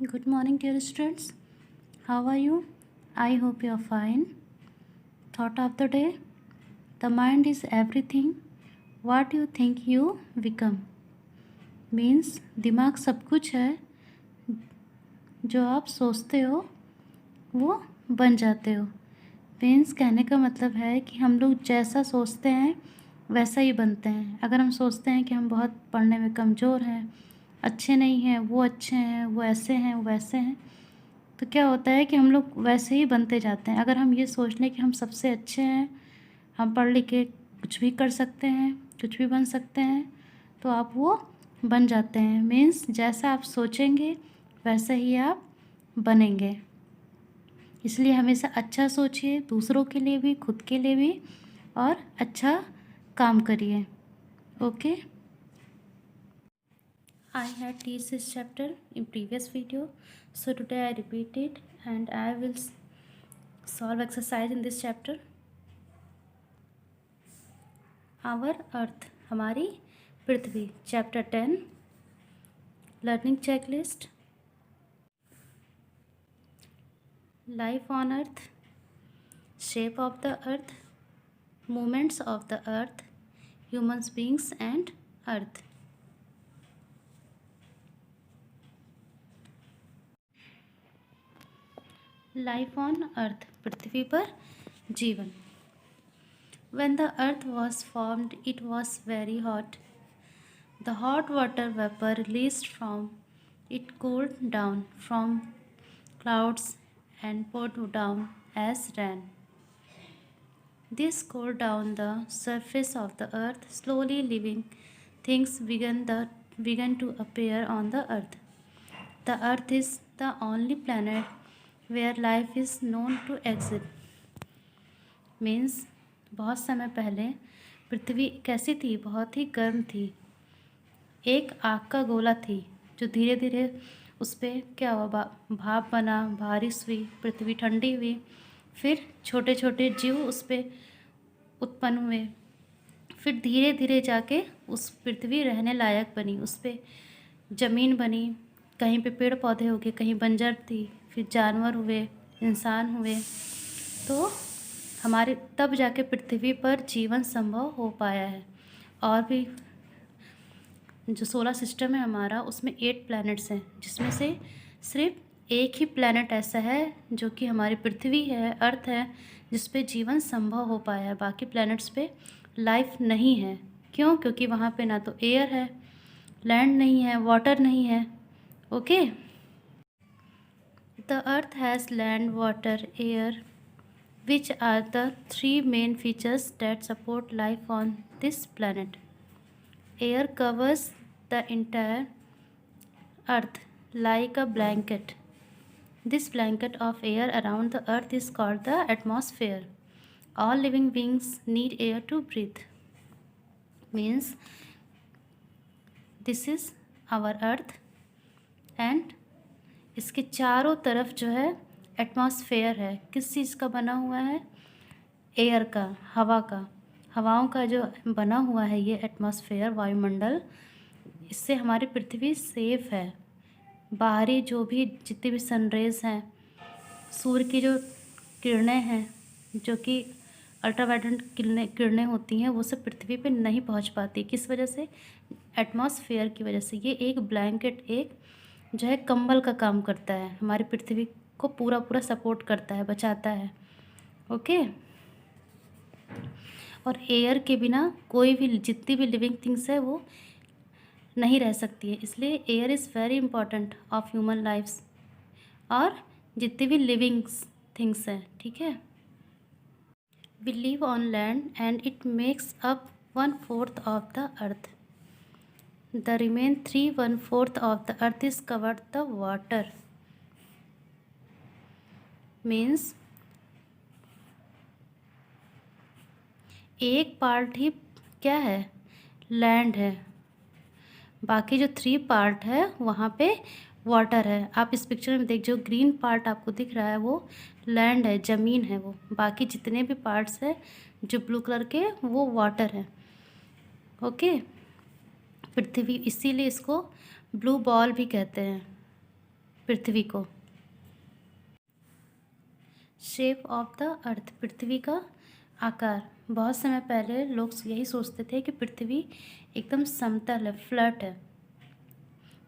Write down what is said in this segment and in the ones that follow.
Good morning, dear students. How are you? I hope you are fine. Thought of the day: the mind is everything. What you think you become. Means दिमाग सब कुछ है, जो आप सोचते हो वो बन जाते हो। मीन्स कहने का मतलब है कि हम लोग जैसा सोचते हैं वैसा ही बनते हैं। अगर हम सोचते हैं कि हम बहुत पढ़ने में कमज़ोर हैं, अच्छे नहीं हैं, वो अच्छे हैं, वो ऐसे हैं, वो वैसे हैं, तो क्या होता है कि हम लोग वैसे ही बनते जाते हैं। अगर हम ये सोच लें कि हम सबसे अच्छे हैं, हम पढ़ लिख के कुछ भी कर सकते हैं, कुछ भी बन सकते हैं, तो आप वो बन जाते हैं। मीन्स जैसा आप सोचेंगे वैसा ही आप बनेंगे। इसलिए हमेशा अच्छा सोचिए, दूसरों के लिए भी, खुद के लिए भी, और अच्छा काम करिए। Okay. I had teach this chapter in previous video, so today I repeat it and I will solve exercise in this chapter. Our earth, हमारी पृथ्वी, chapter 10, learning checklist. Life on earth, shape of the earth, movements of the earth, human beings and earth. Life on earth, पृथ्वी पर जीवन. When the earth was formed, it was very hot. The hot water vapor released from it cooled down from clouds and poured down as rain. This cooled down the surface of the earth. Slowly living things began to appear on the earth. The earth is the only planet where life is known to exist. Means बहुत समय पहले पृथ्वी कैसी थी? बहुत ही गर्म थी। एक आग का गोला थी जो धीरे धीरे उस पर क्या हुआ, भाप बना, बारिश हुई, पृथ्वी ठंडी हुई, फिर छोटे छोटे जीव उस पर उत्पन्न हुए, फिर धीरे धीरे जाके उस पृथ्वी रहने लायक बनी, उस पर ज़मीन बनी, कहीं पे पेड़ पौधे हो गए, कहीं बंजर थी, फिर जानवर हुए, इंसान हुए, तो हमारे तब जाके पृथ्वी पर जीवन संभव हो पाया है। और भी जो सोलर सिस्टम है हमारा, उसमें 8 प्लैनेट्स हैं, जिसमें से सिर्फ एक ही प्लैनेट ऐसा है जो कि हमारी पृथ्वी है, अर्थ है, जिस पे जीवन संभव हो पाया है। बाकी प्लैनेट्स पे लाइफ नहीं है। क्यों? क्योंकि वहाँ पे ना तो एयर है, लैंड नहीं है, वाटर नहीं है। Okay. The earth has land, water, air, which are the 3 main features that support life on this planet. Air covers the entire earth like a blanket. This blanket of air around the earth is called the atmosphere. All living beings need air to breathe. Means this is our earth and इसके चारों तरफ जो है atmosphere है। किस चीज़ का बना हुआ है? एयर का, हवा का, हवाओं का जो बना हुआ है ये एटमॉस्फेयर, वायुमंडल, इससे हमारी पृथ्वी सेफ है। बाहरी जो भी जितने भी सनरेज हैं, सूर्य की जो किरणें हैं, जो कि अल्ट्रावायलेट किरणें होती हैं, वो सब पृथ्वी पे नहीं पहुंच पाती। किस वजह से? एटमॉस्फेयर की वजह से। ये एक ब्लैंकेट, एक जो है कंबल का काम करता है, हमारी पृथ्वी को पूरा पूरा सपोर्ट करता है, बचाता है। ओके। और एयर के बिना कोई भी, जितनी भी लिविंग थिंग्स है वो नहीं रह सकती है। इसलिए air is very important of human lifes और जितनी भी लिविंग थिंग्स हैं। ठीक है। We live on land and it makes up 1/4 of the earth. The remain 3/4 of the earth is covered the water. Means एक पार्ट ही क्या है? Land है। बाकी जो 3 पार्ट है वहाँ पे वाटर है। आप इस पिक्चर में देख, जो ग्रीन पार्ट आपको दिख रहा है वो लैंड है, ज़मीन है वो। बाकी जितने भी पार्ट्स है जो ब्लू कलर के, वो वाटर है। ओके। पृथ्वी, इसीलिए इसको ब्लू बॉल भी कहते हैं। पृथ्वी को। शेप ऑफ द अर्थ, पृथ्वी का आकार। बहुत समय पहले लोग यही सोचते थे कि पृथ्वी एकदम समतल है, फ्लैट है।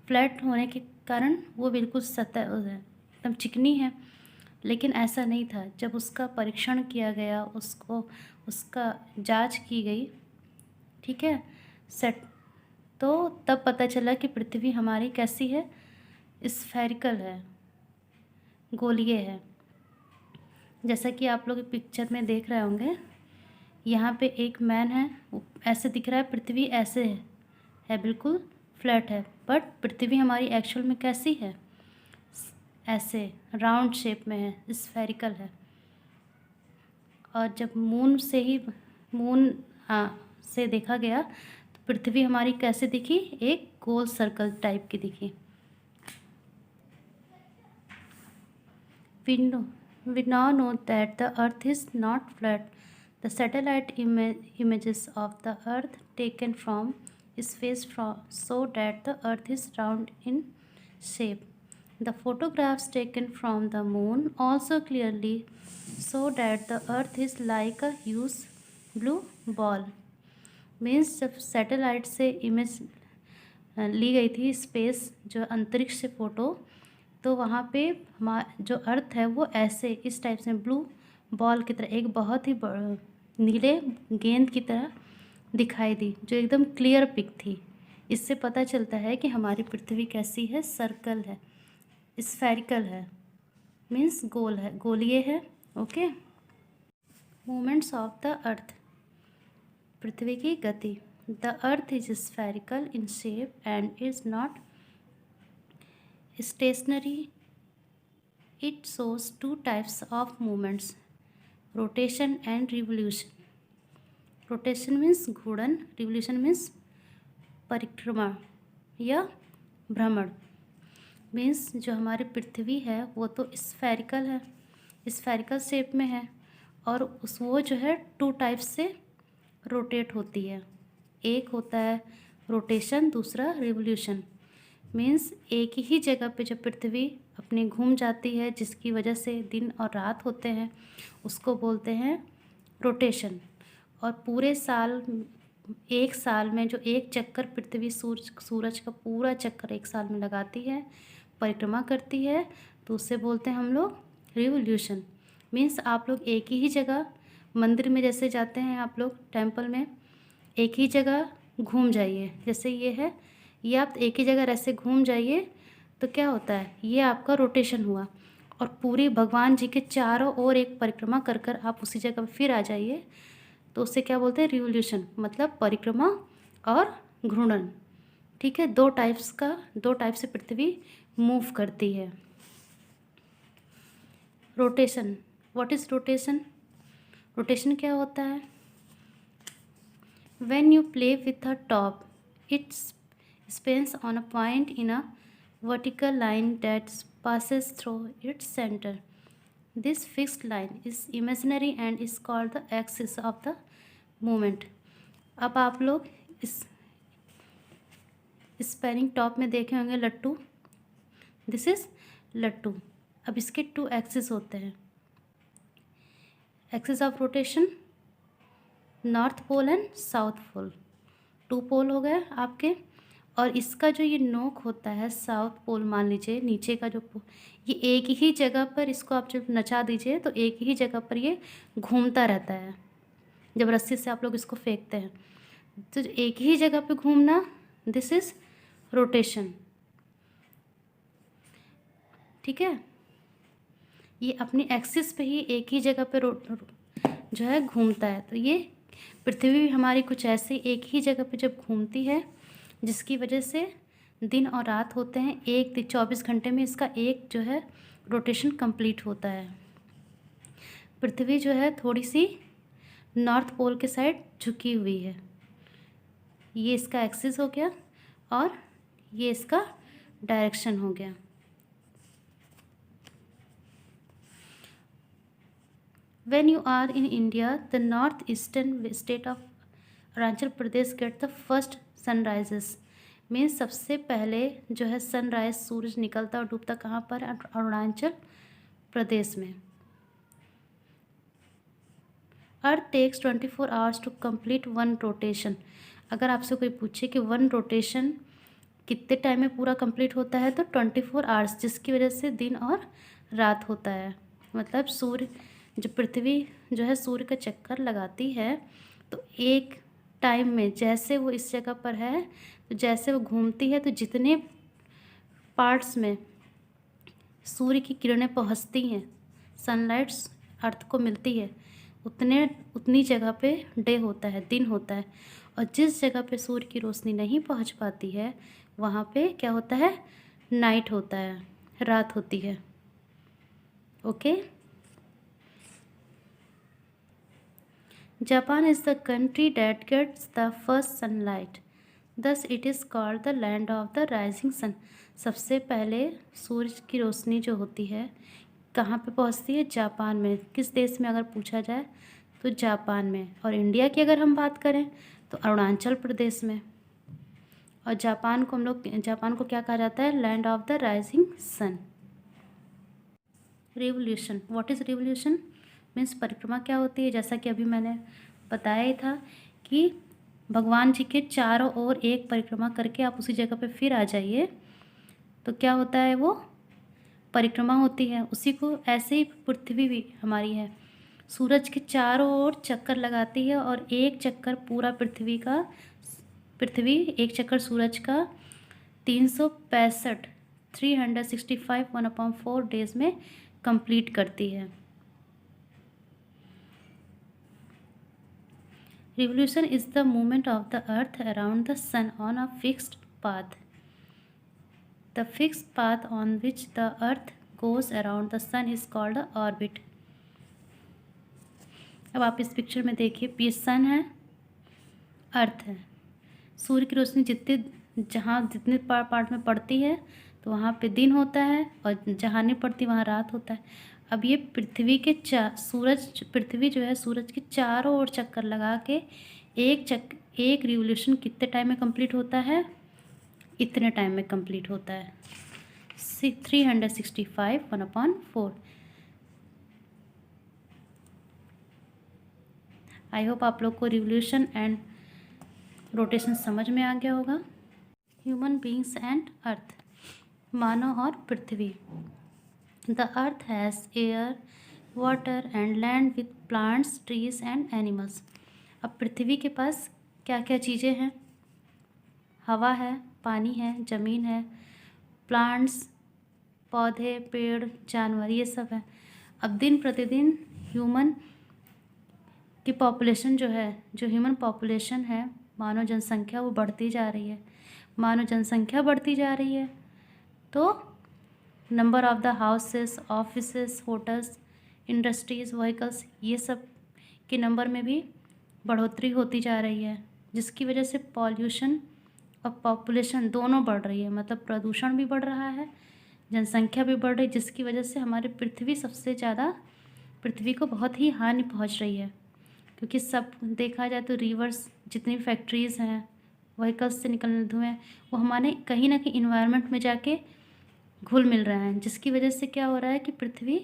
फ्लैट होने के कारण वो बिल्कुल सतह है, एकदम चिकनी है। लेकिन ऐसा नहीं था। जब उसका परीक्षण किया गया, उसका जांच की गई, ठीक है, सेट, तो तब पता चला कि पृथ्वी हमारी कैसी है, स्फेरिकल है, गोलीय है। जैसा कि आप लोग पिक्चर में देख रहे होंगे, यहाँ पे एक मैन है, ऐसे दिख रहा है, पृथ्वी ऐसे है बिल्कुल फ्लैट है। बट पृथ्वी हमारी एक्चुअल में कैसी है, ऐसे राउंड शेप में है, स्फेरिकल है। और जब मून से देखा गया तो पृथ्वी हमारी कैसे दिखी, एक गोल सर्कल टाइप की दिखी। We now know that the earth is not flat. The satellite images of the earth taken from space show that the earth is round in shape. The photographs taken from the moon also clearly show that the earth is like a huge blue ball. Means जब satellite से image ली गई थी, space जो अंतरिक्ष से photo, तो वहाँ पे जो अर्थ है वो ऐसे इस टाइप से ब्लू बॉल की तरह, एक बहुत ही नीले गेंद की तरह दिखाई दी, जो एकदम क्लियर पिक थी। इससे पता चलता है कि हमारी पृथ्वी कैसी है, सर्कल है, स्फेरिकल है, मीन्स गोल है, गोलीय है। Okay. Movements of the earth, पृथ्वी की गति। The earth is spherical in shape and is not stationary. It shows two types of movements, rotation and revolution. Rotation means घूर्णन, revolution means परिक्रमा या भ्रमण। मीन्स जो हमारी पृथ्वी है वो तो स्फेरिकल है, स्फेरिकल शेप में है, और वो जो है टू टाइप्स से रोटेट होती है। एक होता है रोटेशन, दूसरा रिवोल्यूशन। मीन्स एक ही जगह पे जब पृथ्वी अपनी घूम जाती है, जिसकी वजह से दिन और रात होते हैं, उसको बोलते हैं रोटेशन। और पूरे साल, एक साल में जो एक चक्कर पृथ्वी सूरज का पूरा चक्कर एक साल में लगाती है, परिक्रमा करती है, तो उससे बोलते हैं हम लोग रिवोल्यूशन। मीन्स आप लोग एक ही जगह, मंदिर में जैसे जाते हैं आप लोग टेम्पल में, एक ही जगह घूम जाइए, जैसे ये है, ये आप एक ही जगह ऐसे घूम जाइए तो क्या होता है, ये आपका रोटेशन हुआ। और पूरी भगवान जी के चारों ओर एक परिक्रमा कर कर आप उसी जगह फिर आ जाइए, तो उससे क्या बोलते हैं, रिवोल्यूशन, मतलब परिक्रमा और घूर्णन। ठीक है, दो टाइप से पृथ्वी मूव करती है। Rotation, what is rotation? Rotation क्या होता है? When you play with a top, it's spins on a point in a vertical line that passes through its center. This fixed line is imaginary and is called the axis of the movement. अब आप लोग इस spanning top में देखे होंगे लट्टू, this is लट्टू। अब इसके टू एक्सिस होते हैं, axis of rotation, north pole and south pole, two pole हो गए आपके। और इसका जो ये नोक होता है, साउथ पोल मान लीजिए, नीचे का जो ये एक ही जगह पर, इसको आप जब नचा दीजिए तो एक ही जगह पर ये घूमता रहता है। जब रस्सी से आप लोग इसको फेंकते हैं तो एक ही जगह पे घूमना, दिस इज रोटेशन। ठीक है, ये अपनी एक्सिस पे ही एक ही जगह पे जो है घूमता है। तो ये पृथ्वी भी हमारी कुछ ऐसी एक ही जगह पे जब घूमती है, जिसकी वजह से दिन और रात होते हैं, 24 घंटे में इसका एक जो है रोटेशन कंप्लीट होता है। पृथ्वी जो है थोड़ी सी नॉर्थ पोल के साइड झुकी हुई है। ये इसका एक्सिस हो गया और ये इसका डायरेक्शन हो गया। When you are in India, the northeastern state of Arunachal Pradesh get the first sunrises. Means सबसे पहले जो है सनराइज सूरज निकलता और डूबता कहाँ पर? अरुणाचल प्रदेश में। Earth takes 24 hours to complete one rotation. अगर आपसे कोई पूछे कि वन रोटेशन कितने टाइम में पूरा कंप्लीट होता है, तो 24 आवर्स, जिसकी वजह से दिन और रात होता है। मतलब सूर्य, जो पृथ्वी जो है सूर्य का चक्कर लगाती है, तो एक टाइम में जैसे वो इस जगह पर है, तो जैसे वो घूमती है, तो जितने पार्ट्स में सूर्य की किरणें पहुंचती हैं, सनलाइट्स अर्थ को मिलती है, उतनी जगह पे डे होता है, दिन होता है। और जिस जगह पे सूर्य की रोशनी नहीं पहुंच पाती है, वहाँ पे क्या होता है? नाइट होता है, रात होती है। Okay. Japan is the country that gets the first sunlight, thus it is called the land of the rising sun. सबसे पहले सूरज की रोशनी जो होती है कहाँ पे पहुँचती है? जापान में। किस देश में अगर पूछा जाए तो जापान में। और इंडिया की अगर हम बात करें तो अरुणाचल प्रदेश में। और जापान को क्या कहा जाता है? Land of the rising sun. Revolution, what is revolution? Means परिक्रमा क्या होती है? जैसा कि अभी मैंने बताया ही था कि भगवान जी के चारों ओर एक परिक्रमा करके आप उसी जगह पे फिर आ जाइए, तो क्या होता है? वो परिक्रमा होती है। उसी को ऐसे ही पृथ्वी भी हमारी है, सूरज के चारों ओर चक्कर लगाती है, और एक चक्कर पूरा पृथ्वी एक चक्कर सूरज का 365 365 1/4 डेज में कंप्लीट करती है। Revolution is the movement of the earth around the sun on a fixed path. The fixed path on which the earth goes around the sun is called the orbit। अब आप इस picture में देखिए, ये सन है, अर्थ है। सूर्य की रोशनी जितने पार्ट में पड़ती है, तो वहाँ पे दिन होता है, और जहाँ नहीं पड़ती वहाँ रात होता है। अब ये पृथ्वी जो है सूरज के चारों ओर चक्कर लगा के एक रिवोल्यूशन कितने टाइम में कंप्लीट होता है? इतने टाइम में कंप्लीट होता है, 365 1/4। आई होप आप लोग को रिवोल्यूशन एंड रोटेशन समझ में आ गया होगा। ह्यूमन बींग्स एंड अर्थ, मानव और पृथ्वी। The earth has air, water and land with plants, trees and animals. अब पृथ्वी के पास क्या क्या चीज़ें हैं? हवा है, पानी है, ज़मीन है, प्लांट्स, पौधे, पेड़, जानवर, ये सब है। अब दिन प्रतिदिन ह्यूमन की पॉपुलेशन जो ह्यूमन पॉपुलेशन है, मानव जनसंख्या, वो बढ़ती जा रही है। मानव जनसंख्या बढ़ती जा रही है, तो number of the houses, offices, hotels, industries, vehicles, ये सब के नंबर में भी बढ़ोतरी होती जा रही है, जिसकी वजह से पॉल्यूशन और पॉपुलेशन दोनों बढ़ रही है। मतलब प्रदूषण भी बढ़ रहा है, जनसंख्या भी बढ़ रही है, जिसकी वजह से हमारी पृथ्वी को बहुत ही हानि पहुंच रही है। क्योंकि सब देखा जाए तो रिवर्स, जितनी फैक्ट्रीज़ हैं, व्हीकल्स से निकलने धुएँ, वो हमारे कहीं ना कहीं इन्वायरमेंट में जाके घुल मिल रहे हैं, जिसकी वजह से क्या हो रहा है कि पृथ्वी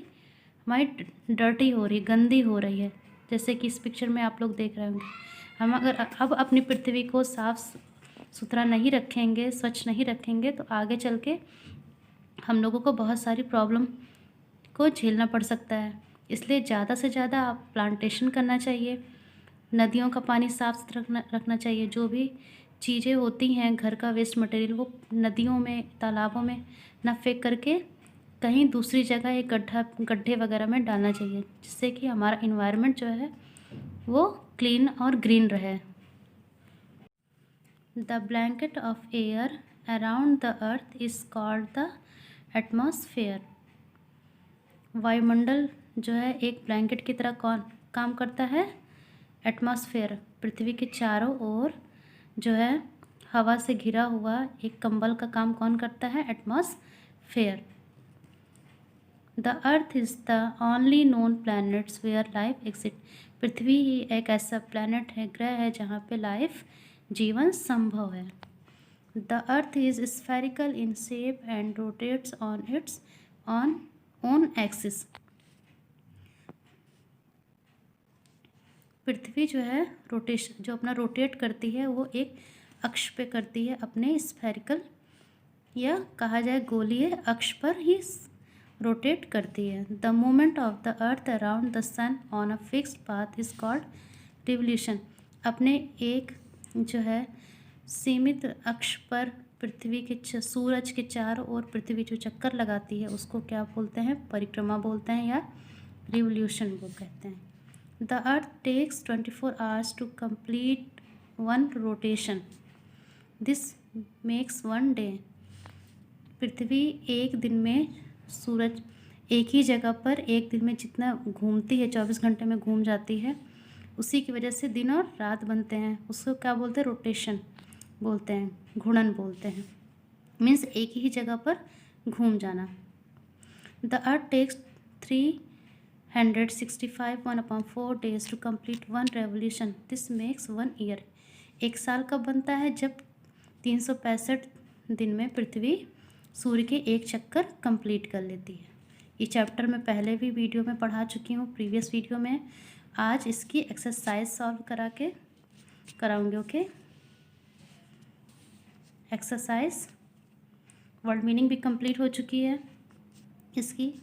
हमारी डर्टी हो रही है, गंदी हो रही है। जैसे कि इस पिक्चर में आप लोग देख रहे होंगे। हम अगर अब अपनी पृथ्वी को साफ़ सुथरा नहीं रखेंगे, स्वच्छ नहीं रखेंगे, तो आगे चल के हम लोगों को बहुत सारी प्रॉब्लम को झेलना पड़ सकता है। इसलिए ज़्यादा से ज़्यादा आप प्लांटेशन करना चाहिए, नदियों का पानी साफ रखना चाहिए। जो भी चीज़ें होती हैं घर का वेस्ट मटेरियल, वो नदियों में, तालाबों में ना फेंक करके कहीं दूसरी जगह एक गड्ढे वगैरह में डालना चाहिए, जिससे कि हमारा इन्वायरमेंट जो है वो क्लीन और ग्रीन रहे। The blanket of air around the earth is called the atmosphere. वायुमंडल जो है एक ब्लैंकेट की तरह काम करता है। एटमॉस्फेयर, पृथ्वी के चारों ओर जो है हवा से घिरा हुआ एक कंबल का काम कौन करता है? Atmosphere. The earth is the only known planets where life exist. पृथ्वी ही एक ऐसा प्लैनेट है, ग्रह है, जहाँ पे लाइफ, जीवन संभव है। The earth is spherical in shape and rotates on its own axis. पृथ्वी जो है रोटेशन जो अपना रोटेट करती है वो एक अक्ष पे करती है, अपने स्फेरिकल या कहा जाए गोलीय अक्ष पर ही रोटेट करती है. The movement of the earth around the sun on a fixed path is called revolution. अपने एक जो है सीमित अक्ष पर पृथ्वी के सूरज के चारों ओर पृथ्वी जो चक्कर लगाती है उसको क्या बोलते हैं? परिक्रमा बोलते हैं या रिवोल्यूशन वो कहते हैं. The earth takes 24 hours to complete one rotation. This makes one day. पृथ्वी एक दिन में सूरज एक ही जगह पर एक दिन में जितना घूमती है 24 घंटे में घूम जाती है, उसी की वजह से दिन और रात बनते हैं. उसको क्या बोलते हैं? रोटेशन बोलते हैं, घूर्णन बोलते हैं. मीन्स एक ही जगह पर घूम जाना. The earth takes 365 1/4 days to complete one revolution. This makes 1 year. एक साल कब बनता है? जब 365 दिन में पृथ्वी सूर्य के एक चक्कर कंप्लीट कर लेती है. ये चैप्टर मैं पहले भी वीडियो में पढ़ा चुकी हूँ, प्रीवियस वीडियो में. आज इसकी एक्सरसाइज सॉल्व कराऊंगी. ओके, एक्सरसाइज वर्ड मीनिंग भी कंप्लीट हो चुकी है इसकी.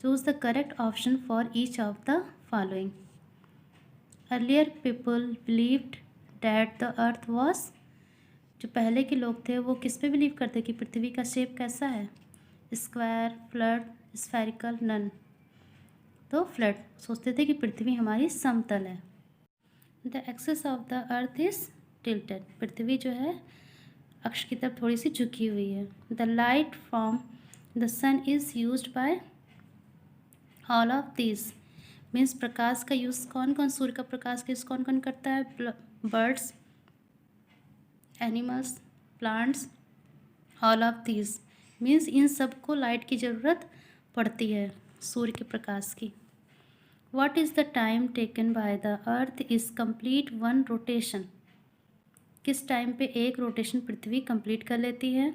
Choose the correct option for each of the following. Earlier people believed that the earth was. जो पहले के लोग थे वो किस पे बिलीव करते कि पृथ्वी का शेप कैसा है? Square, flat, spherical, none. तो फ्लैट सोचते थे कि पृथ्वी हमारी समतल है. The axis of the earth is tilted. पृथ्वी जो है अक्ष की तरफ थोड़ी सी झुकी हुई है. The light from the sun is used by all of this. Means प्रकाश का यूज़ कौन कौन, सूर्य का प्रकाश का यूज़ कौन कौन करता है? Birds, animals, plants. All of this means in सब को लाइट की ज़रूरत पड़ती है सूर्य के प्रकाश की. What is the time taken by the earth is complete one rotation. किस टाइम पे एक रोटेशन पृथ्वी कंप्लीट कर लेती है?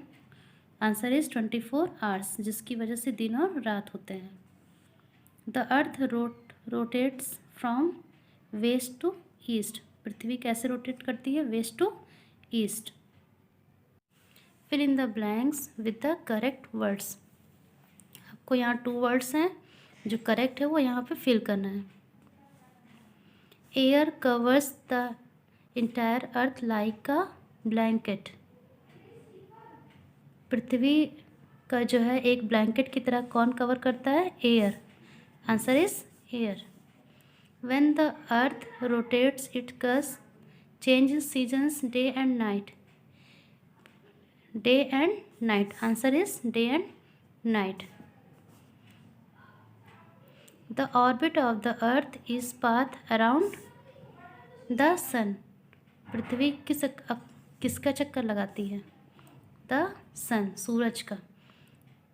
आंसर इज़ 24 आवर्स, जिसकी वजह से दिन और रात होते हैं. The earth rotates from west to east. पृथ्वी कैसे रोटेट करती है? West to east. Fill in the blanks with the correct words. आपको यहाँ 2 वर्ड्स हैं, जो करेक्ट है वो यहाँ पे फिल करना है. Air covers the entire earth like a blanket. पृथ्वी का जो है एक ब्लैंकेट की तरह कौन कवर करता है? Air. Answer is air. When the earth rotates, it changes seasons, day and night. Day and night. Answer is day and night. The orbit of the earth is path around the sun. पृथ्वी किसका चक्कर लगाती है? The sun, सूरज का.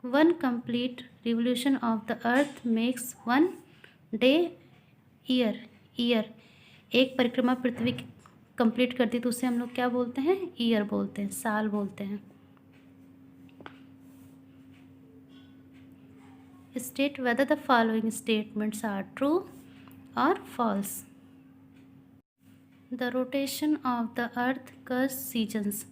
One complete revolution of the earth makes one day year. एक परिक्रमा पृथ्वी की complete करती तो उसे हम लोग क्या बोलते हैं? ईयर बोलते हैं, साल बोलते हैं. State whether the following statements are true or false. The rotation of the earth causes seasons.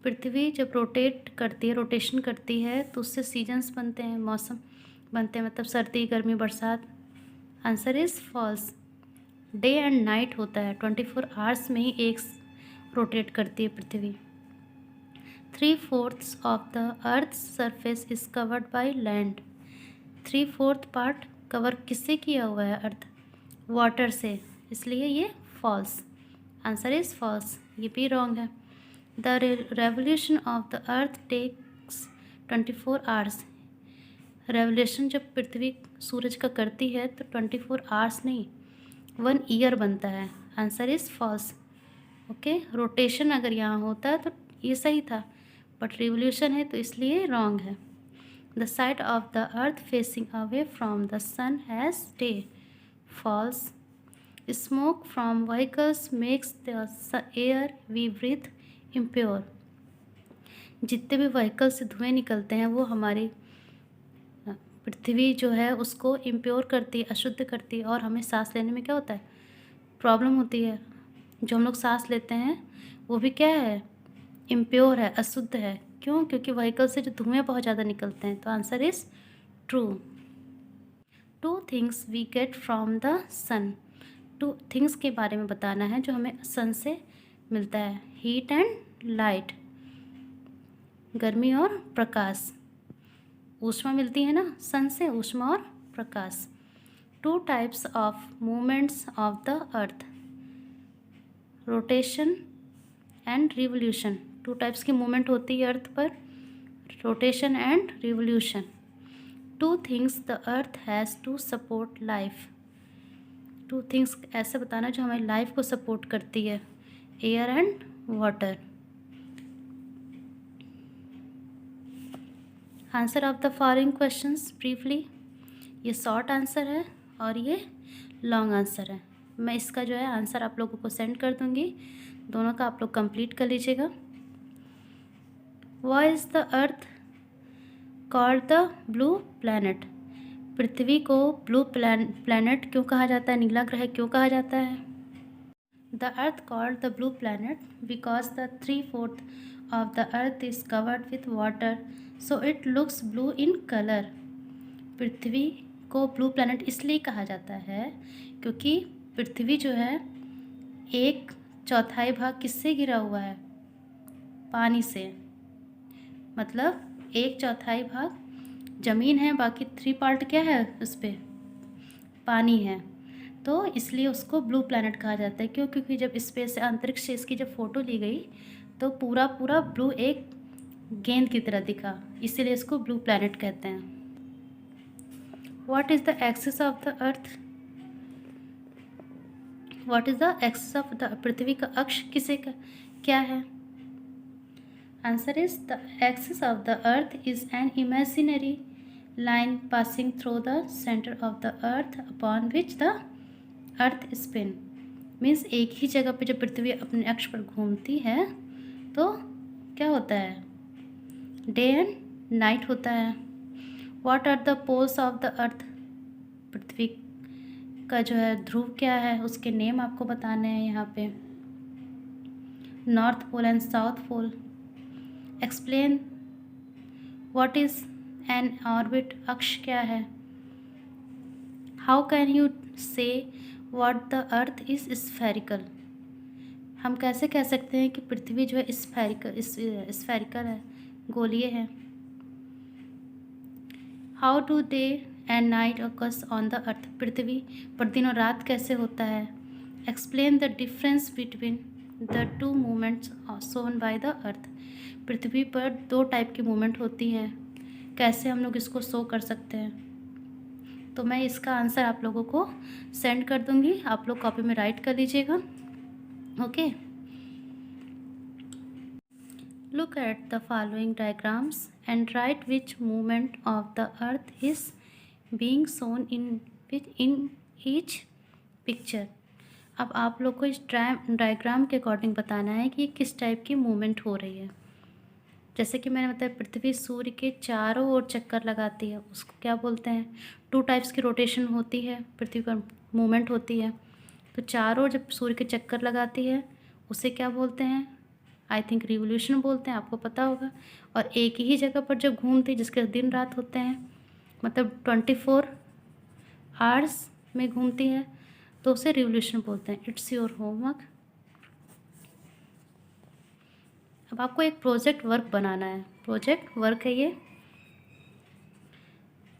पृथ्वी जब रोटेट करती है, रोटेशन करती है तो उससे सीजन्स बनते हैं, मौसम बनते हैं, मतलब सर्दी, गर्मी, बरसात. Answer is false. Day and night होता है, 24 आवर्स में ही एक रोटेट करती है पृथ्वी. 3/4 of the earth surface is covered by land. 3/4 part cover किससे किया हुआ है अर्थ? वाटर से, इसलिए ये फॉल्स. Answer is false. ये भी रॉन्ग है. The revolution of the earth takes 24 hours. Revolution जब पृथ्वी सूरज का करती है तो 24 आवर्स नहीं 1 ईयर बनता है. Answer is false. Okay, rotation अगर यहाँ होता तो ये सही था, बट रिवोल्यूशन है तो इसलिए रॉन्ग है. The side of the earth facing away from the sun has day. False. Smoke from vehicles makes the air we breathe impure. जितने भी व्हीकल से धुएँ निकलते हैं वो हमारी पृथ्वी जो है उसको इम्प्योर करती है, अशुद्ध करती है, और हमें सांस लेने में क्या होता है, प्रॉब्लम होती है। जो हम लोग सांस लेते हैं वो भी क्या है, इम्प्योर है, अशुद्ध है। क्यों? क्योंकि व्हीकल से जो धुएँ बहुत ज़्यादा निकलते हैं। तो answer is true. 2 things we get from the sun. 2 things के बारे में बताना है जो हमें सन से मिलता है। हीट एंड लाइट, गर्मी और प्रकाश। ऊष्मा मिलती है ना सन से, ऊष्मा और प्रकाश। 2 types of movements of the earth, rotation and revolution. 2 types की मूवमेंट होती है अर्थ पर, rotation and revolution. 2 things the earth has to support life. 2 things ऐसे बताना जो हमारी लाइफ को सपोर्ट करती है, air and water. Answer of the following questions briefly. ये शॉर्ट आंसर है और ये लॉन्ग आंसर है। मैं इसका जो है आंसर आप लोगों को सेंड कर दूंगी, दोनों का आप लोग कंप्लीट कर लीजिएगा। Why is the earth called the blue planet. पृथ्वी को ब्लू प्लैनेट क्यों कहा जाता है, नीला ग्रह क्यों कहा जाता है? The earth called the blue planet because the 3/4 of the earth is covered with water, so it looks blue in colour. पृथ्वी को ब्लू प्लैनेट इसलिए कहा जाता है क्योंकि पृथ्वी जो है 1/4 भाग किससे घिरा हुआ है, पानी से। मतलब 1/4 भाग ज़मीन है, बाकी 3 पार्ट क्या है उस पर, पानी है। तो इसलिए उसको ब्लू प्लैनेट कहा जाता है। क्यों? क्योंकि जब स्पेस से, अंतरिक्ष से इसकी जब फ़ोटो ली गई तो पूरा पूरा ब्लू एक गेंद की तरह दिखा, इसीलिए इसको ब्लू प्लैनेट कहते हैं। What is the axis of the earth? What is the axis of the, पृथ्वी का अक्ष किसे का क्या है? Answer is the axis of the earth is an imaginary line passing through the centre of the earth upon which the earth spin. Means एक ही जगह पे जब पृथ्वी अपने अक्ष पर घूमती है तो क्या होता है, डे एंड नाइट होता है। What are the poles of the earth? पृथ्वी का जो है ध्रुव क्या है, उसके नेम आपको बताने हैं यहाँ पे, north pole and south pole. Explain what is an orbit, अक्ष क्या है। How can you say what the earth is spherical. हम कैसे कह सकते हैं कि पृथ्वी जो है स्फेरिकल है, गोलीय है। How do day and night occurs on the earth. पृथ्वी पर दिन और रात कैसे होता है। Explain the difference between the 2 movements shown by the earth. पृथ्वी पर 2 टाइप की मूवमेंट होती हैं, कैसे हम लोग इसको शो कर सकते हैं। तो मैं इसका आंसर आप लोगों को सेंड कर दूंगी, आप लोग कॉपी में राइट कर लीजिएगा। Okay, look at the following diagrams and right which movement of the earth is being shown in each picture. अब आप लोग को इस डायग्राम के अकॉर्डिंग बताना है कि किस टाइप की मूवमेंट हो रही है। जैसे कि मैंने बताया पृथ्वी सूर्य के चारों ओर चक्कर लगाती है, उसको क्या बोलते हैं, 2 टाइप्स की रोटेशन होती है, पृथ्वी पर मूवमेंट होती है। तो चारों ओर जब सूर्य के चक्कर लगाती है उसे क्या बोलते हैं, आई थिंक रिवोल्यूशन बोलते हैं, आपको पता होगा। और एक ही जगह पर जब घूमती है जिसके दिन रात होते हैं, मतलब 24 आवर्स में घूमती है, तो उसे रिवोल्यूशन बोलते हैं। It's your homework. अब आपको एक प्रोजेक्ट वर्क बनाना है, प्रोजेक्ट वर्क है ये।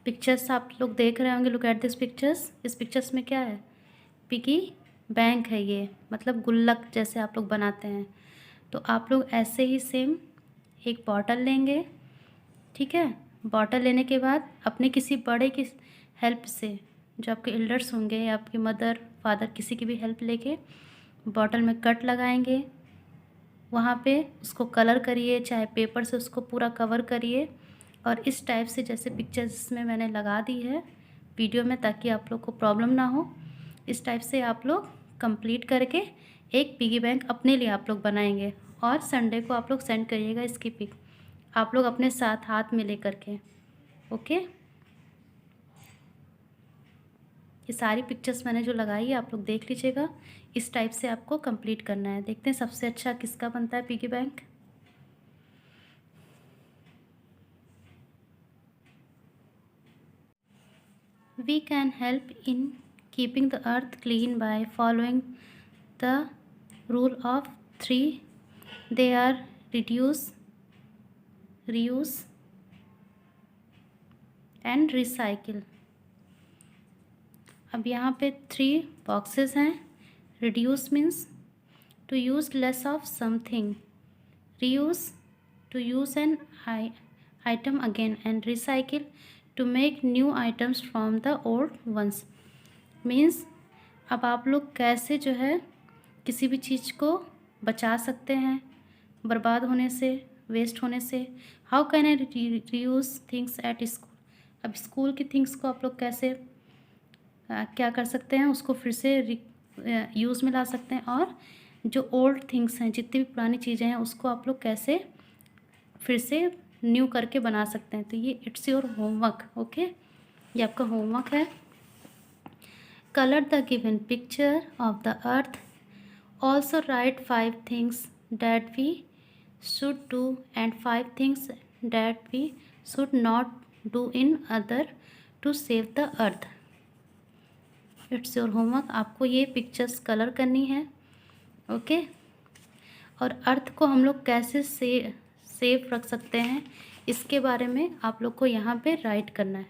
पिक्चर्स आप लोग देख रहे होंगे, लुक एट दिस पिक्चर्स। इस पिक्चर्स में क्या है, पिगी बैंक है ये, मतलब गुल्लक जैसे आप लोग बनाते हैं। तो आप लोग ऐसे ही सेम एक बॉटल लेंगे, ठीक है। बॉटल लेने के बाद अपने किसी बड़े की हेल्प से, जो आपके एल्डर्स होंगे या आपके मदर फादर, किसी की भी हेल्प लेके बॉटल में कट लगाएंगे, वहाँ पे उसको कलर करिए, चाहे पेपर से उसको पूरा कवर करिए। और इस टाइप से जैसे पिक्चर्स में मैंने लगा दी है वीडियो में, ताकि आप लोग को प्रॉब्लम ना हो, इस टाइप से आप लोग कंप्लीट करके एक पिगी बैंक अपने लिए आप लोग बनाएंगे। और संडे को आप लोग सेंड करिएगा इसकी पिक, आप लोग अपने साथ हाथ में लेकर के। ओके, ये सारी पिक्चर्स मैंने जो लगाई है आप लोग देख लीजिएगा। इस टाइप से आपको कंप्लीट करना है। देखते हैं सबसे अच्छा किसका बनता है piggy bank. We can help in keeping the earth clean by following the rule of three. They are reduce, reuse and recycle. अब यहाँ पे 3 बॉक्सेस हैं। Reduce means to use less of something, reuse to use an item again, and recycle to make new items from the old ones. Means अब आप लोग कैसे जो है किसी भी चीज़ को बचा सकते हैं बर्बाद होने से, वेस्ट होने से। How can I reuse things at school. अब स्कूल की थिंग्स को आप लोग कैसे क्या कर सकते हैं, उसको फिर से यूज़ में ला सकते हैं। और जो ओल्ड थिंग्स हैं, जितनी भी पुरानी चीज़ें हैं, उसको आप लोग कैसे फिर से न्यू करके बना सकते हैं। तो ये इट्स योर होमवर्क। ओके, ये आपका होमवर्क है। Colour the given picture of the earth. Also write 5 things that we should do and 5 things that we should not do in order to save the earth. It's your homework. आपको ये pictures colour करनी है। Okay, और अर्थ को हम लोग कैसे safe रख सकते हैं इसके बारे में आप लोग को यहाँ पे राइट करना है।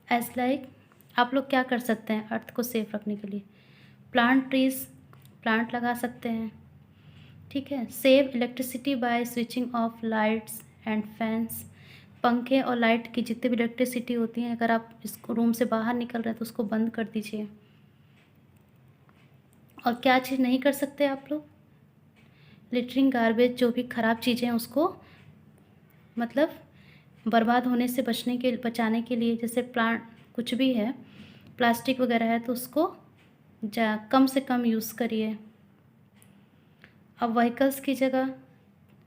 एज लाइक आप लोग क्या कर सकते हैं अर्थ को सेफ रखने के लिए। प्लांट ट्रीज, प्लांट लगा सकते हैं। ठीक है। Save electricity bye switching off lights and fans. पंखे और लाइट की जितनी भी इलेक्ट्रिसिटी होती है, अगर आप इसको रूम से बाहर निकल रहे हैं तो उसको बंद कर दीजिए। और क्या चीज़ नहीं कर सकते आप लोग, लिटरिंग गार्बेज, जो भी ख़राब चीज़ें हैं उसको मतलब बर्बाद होने से बचाने के लिए, जैसे प्लांट कुछ भी है, प्लास्टिक वगैरह है, तो उसको कम से कम यूज़ करिए। अब व्हीकल्स की जगह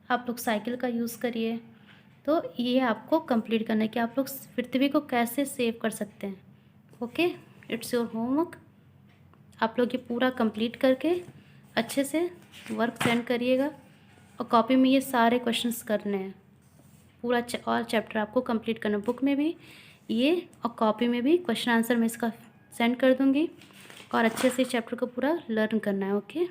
आप लोग साइकिल का यूज़ करिए। तो ये आपको कंप्लीट करना है कि आप लोग पृथ्वी को कैसे सेव कर सकते हैं। Okay, it's your homework. आप लोग ये पूरा कंप्लीट करके अच्छे से वर्क सेंड करिएगा और कॉपी में ये सारे क्वेश्चंस करने हैं। पूरा और चैप्टर आपको कंप्लीट करना, बुक में भी ये और कॉपी में भी क्वेश्चन आंसर मैं इसका सेंड कर दूँगी और अच्छे से चैप्टर को पूरा लर्न करना है। ओके।